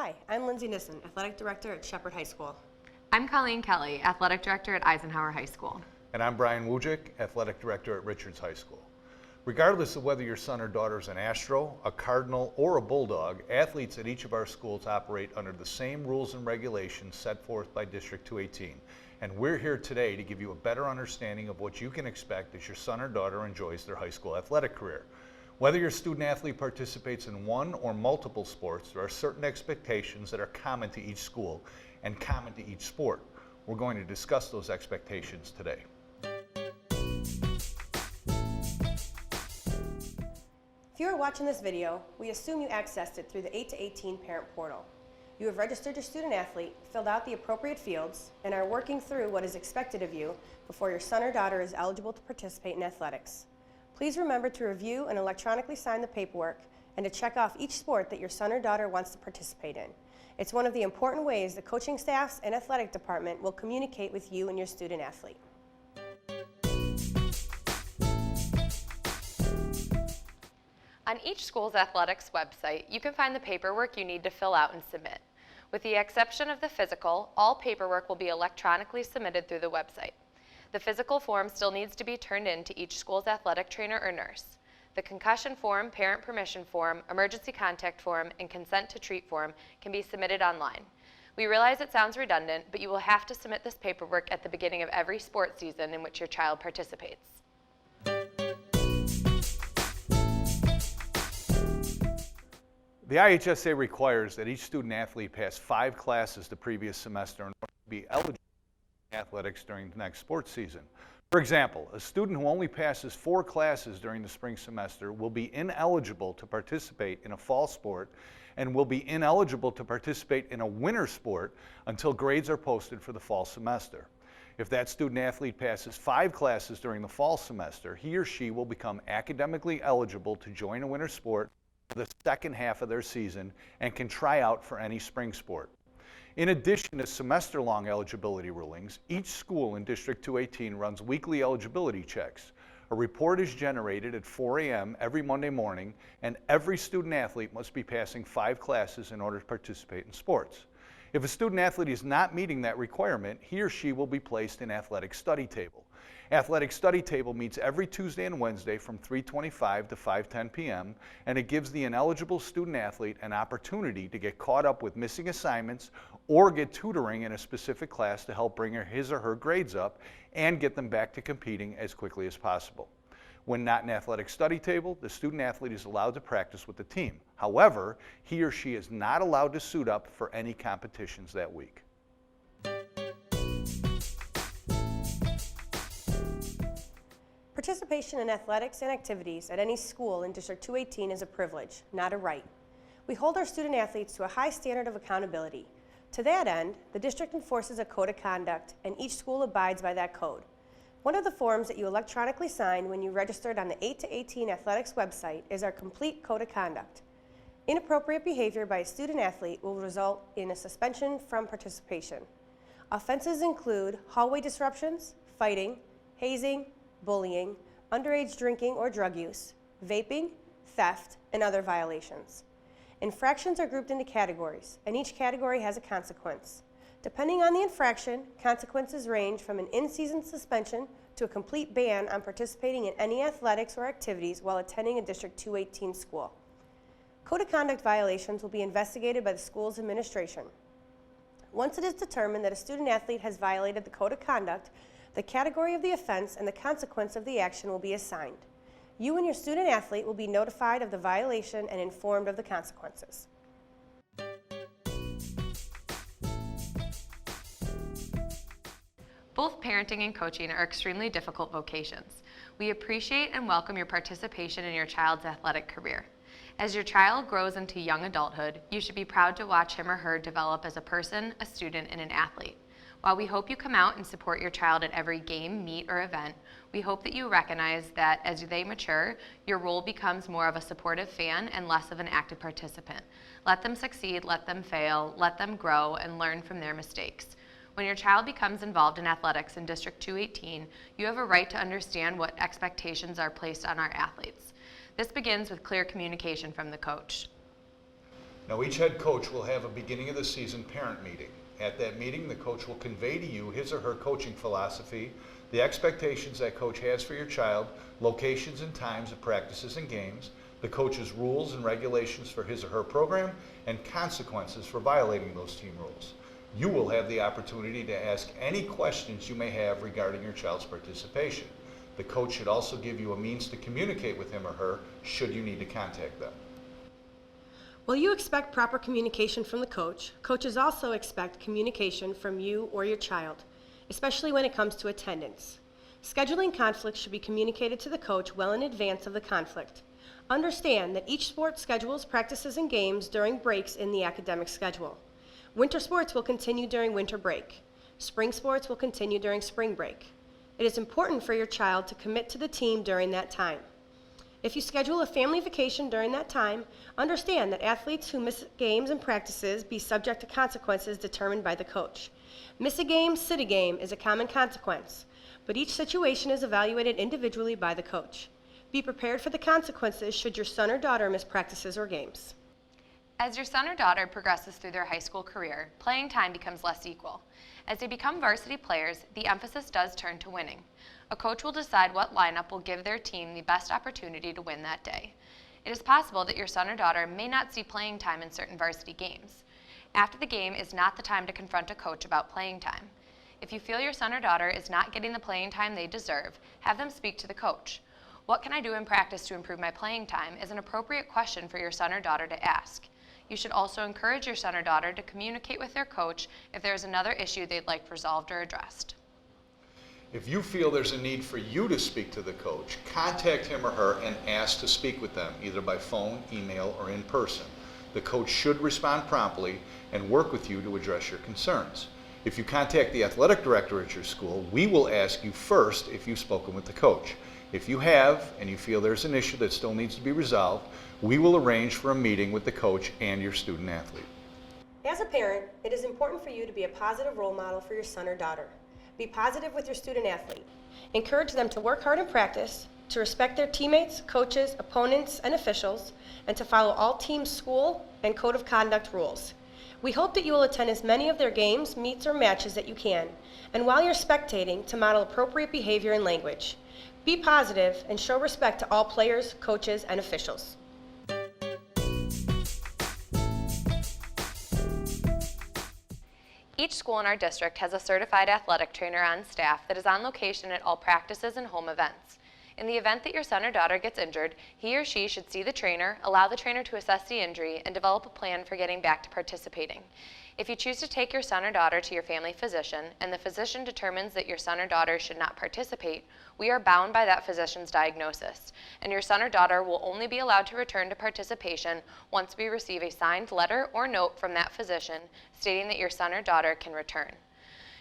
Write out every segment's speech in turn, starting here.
Hi, I'm Lindsay Nissen, Athletic Director at Shepard High School. I'm Colleen Kelly, Athletic Director at Eisenhower High School. And I'm Brian Wujcik, Athletic Director at Richards High School. Regardless of whether your son or daughter is an Astro, a Cardinal, or a Bulldog, athletes at each of our schools operate under the same rules and regulations set forth by District 218. And we're here today to give you a better understanding of what you can expect as your son or daughter enjoys their high school athletic career. Whether your student athlete participates in one or multiple sports, there are certain expectations that are common to each school and common to each sport. We're going to discuss those expectations today. If you are watching this video, we assume you accessed it through the 8 to 18 parent portal. You have registered your student athlete, filled out the appropriate fields, and are working through what is expected of you before your son or daughter is eligible to participate in athletics. Please remember to review and electronically sign the paperwork and to check off each sport that your son or daughter wants to participate in. It's one of the important ways the coaching staffs and athletic department will communicate with you and your student athlete. On each school's athletics website, you can find the paperwork you need to fill out and submit. With the exception of the physical, all paperwork will be electronically submitted through the website. The physical form still needs to be turned in to each school's athletic trainer or nurse. The concussion form, parent permission form, emergency contact form, and consent to treat form can be submitted online. We realize it sounds redundant, but you will have to submit this paperwork at the beginning of every sports season in which your child participates. The IHSA requires that each student athlete pass 5 classes the previous semester in order to be eligible for athletics during the next sports season. For example, a student who only passes 4 classes during the spring semester will be ineligible to participate in a fall sport and will be ineligible to participate in a winter sport until grades are posted for the fall semester. If that student athlete passes 5 classes during the fall semester, he or she will become academically eligible to join a winter sport for the second half of their season and can try out for any spring sport. In addition to semester-long eligibility rulings, each school in District 218 runs weekly eligibility checks. A report is generated at 4 a.m. every Monday morning, and every student athlete must be passing 5 classes in order to participate in sports. If a student athlete is not meeting that requirement, he or she will be placed in athletic study table. Athletic study table meets every Tuesday and Wednesday from 3:25 to 5:10 p.m. and it gives the ineligible student athlete an opportunity to get caught up with missing assignments or get tutoring in a specific class to help bring his or her grades up and get them back to competing as quickly as possible. When not in athletic study table, the student athlete is allowed to practice with the team. However, he or she is not allowed to suit up for any competitions that week. Participation in athletics and activities at any school in District 218 is a privilege, not a right. We hold our student athletes to a high standard of accountability. To that end, the district enforces a code of conduct, and each school abides by that code. One of the forms that you electronically signed when you registered on the 8 to 18 athletics website is our complete code of conduct. Inappropriate behavior by a student athlete will result in a suspension from participation. Offenses include hallway disruptions, fighting, hazing, bullying, underage drinking or drug use, vaping, theft, and other violations. Infractions are grouped into categories, and each category has a consequence. Depending on the infraction, consequences range from an in-season suspension to a complete ban on participating in any athletics or activities while attending a District 218 school. Code of conduct violations will be investigated by the school's administration. Once it is determined that a student athlete has violated the code of conduct, the category of the offense and the consequence of the action will be assigned. You and your student athlete will be notified of the violation and informed of the consequences. Both parenting and coaching are extremely difficult vocations. We appreciate and welcome your participation in your child's athletic career. As your child grows into young adulthood, you should be proud to watch him or her develop as a person, a student, and an athlete. While we hope you come out and support your child at every game, meet, or event, we hope that you recognize that as they mature, your role becomes more of a supportive fan and less of an active participant. Let them succeed, let them fail, let them grow, and learn from their mistakes. When your child becomes involved in athletics in District 218, you have a right to understand what expectations are placed on our athletes. This begins with clear communication from the coach. Now, each head coach will have a beginning of the season parent meeting. At that meeting, the coach will convey to you his or her coaching philosophy, the expectations that coach has for your child, locations and times of practices and games, the coach's rules and regulations for his or her program, and consequences for violating those team rules. You will have the opportunity to ask any questions you may have regarding your child's participation. The coach should also give you a means to communicate with him or her should you need to contact them. While you expect proper communication from the coach, coaches also expect communication from you or your child, especially when it comes to attendance. Scheduling conflicts should be communicated to the coach well in advance of the conflict. Understand that each sport schedules practices and games during breaks in the academic schedule. Winter sports will continue during winter break. Spring sports will continue during spring break. It is important for your child to commit to the team during that time. If you schedule a family vacation during that time, understand that athletes who miss games and practices be subject to consequences determined by the coach. Miss a game, sit a game is a common consequence, but each situation is evaluated individually by the coach. Be prepared for the consequences should your son or daughter miss practices or games. As your son or daughter progresses through their high school career, playing time becomes less equal. As they become varsity players, the emphasis does turn to winning. A coach will decide what lineup will give their team the best opportunity to win that day. It is possible that your son or daughter may not see playing time in certain varsity games. After the game is not the time to confront a coach about playing time. If you feel your son or daughter is not getting the playing time they deserve, have them speak to the coach. What can I do in practice to improve my playing time is an appropriate question for your son or daughter to ask. You should also encourage your son or daughter to communicate with their coach if there is another issue they'd like resolved or addressed. If you feel there's a need for you to speak to the coach, contact him or her and ask to speak with them, either by phone, email, or in person. The coach should respond promptly and work with you to address your concerns. If you contact the athletic director at your school, we will ask you first if you've spoken with the coach. If you have, and you feel there's an issue that still needs to be resolved, we will arrange for a meeting with the coach and your student athlete. As a parent, it is important for you to be a positive role model for your son or daughter. Be positive with your student athlete. Encourage them to work hard in practice, to respect their teammates, coaches, opponents, and officials, and to follow all team school and code of conduct rules. We hope that you will attend as many of their games, meets, or matches that you can, and while you're spectating, to model appropriate behavior and language. Be positive and show respect to all players, coaches, and officials. Each school in our district has a certified athletic trainer on staff that is on location at all practices and home events. In the event that your son or daughter gets injured, he or she should see the trainer, allow the trainer to assess the injury, and develop a plan for getting back to participating. If you choose to take your son or daughter to your family physician, and the physician determines that your son or daughter should not participate, we are bound by that physician's diagnosis, and your son or daughter will only be allowed to return to participation once we receive a signed letter or note from that physician stating that your son or daughter can return.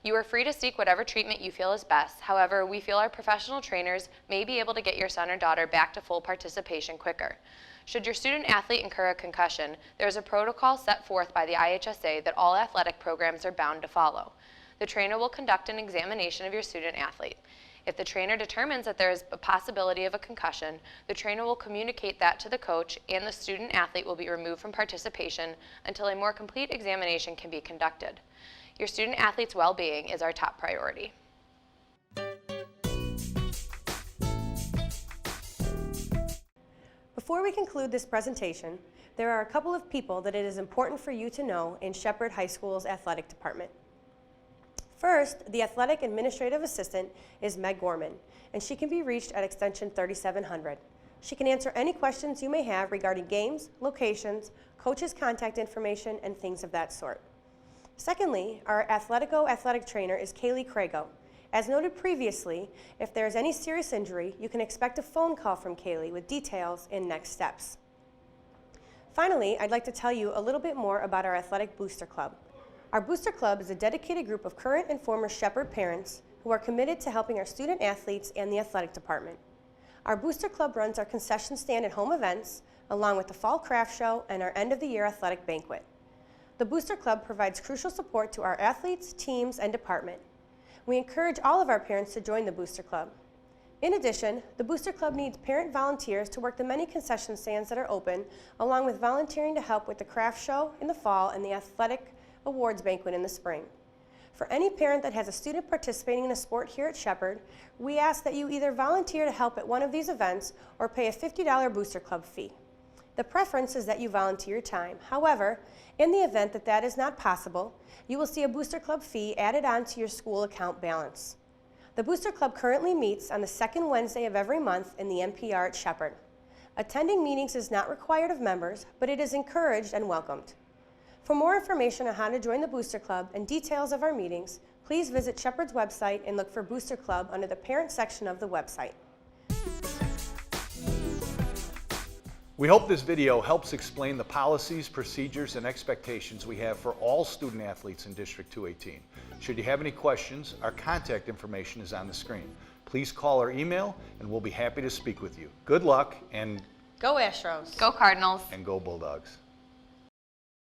You are free to seek whatever treatment you feel is best. However, we feel our professional trainers may be able to get your son or daughter back to full participation quicker. Should your student athlete incur a concussion, there is a protocol set forth by the IHSA that all athletic programs are bound to follow. The trainer will conduct an examination of your student athlete. If the trainer determines that there is a possibility of a concussion, the trainer will communicate that to the coach, and the student athlete will be removed from participation until a more complete examination can be conducted. Your student athlete's well-being is our top priority. Before we conclude this presentation, there are a couple of people that it is important for you to know in Shepard High School's athletic department. First, the athletic administrative assistant is Meg Gorman, and she can be reached at extension 3700. She can answer any questions you may have regarding games, locations, coaches' contact information, and things of that sort. Secondly, our athletic trainer is Kaylee Crago. As noted previously, if there is any serious injury, you can expect a phone call from Kaylee with details and next steps. Finally, I'd like to tell you a little bit more about our Athletic Booster Club. Our Booster Club is a dedicated group of current and former Shepard parents who are committed to helping our student athletes and the athletic department. Our Booster Club runs our concession stand at home events, along with the Fall Craft Show and our end-of-the-year athletic banquet. The Booster Club provides crucial support to our athletes, teams, and department. We encourage all of our parents to join the Booster Club. In addition, the Booster Club needs parent volunteers to work the many concession stands that are open, along with volunteering to help with the craft show in the fall and the athletic awards banquet in the spring. For any parent that has a student participating in a sport here at Shepard, we ask that you either volunteer to help at one of these events or pay a $50 Booster Club fee. The preference is that you volunteer your time. However, in the event that that is not possible, you will see a Booster Club fee added on to your school account balance. The Booster Club currently meets on the second Wednesday of every month in the NPR at Shepard. Attending meetings is not required of members, but it is encouraged and welcomed. For more information on how to join the Booster Club and details of our meetings, please visit Shepard's website and look for Booster Club under the Parent section of the website. We hope this video helps explain the policies, procedures, and expectations we have for all student athletes in District 218. Should you have any questions, our contact information is on the screen. Please call or email, and we'll be happy to speak with you. Good luck, and Go Astros! Go Cardinals! go Bulldogs.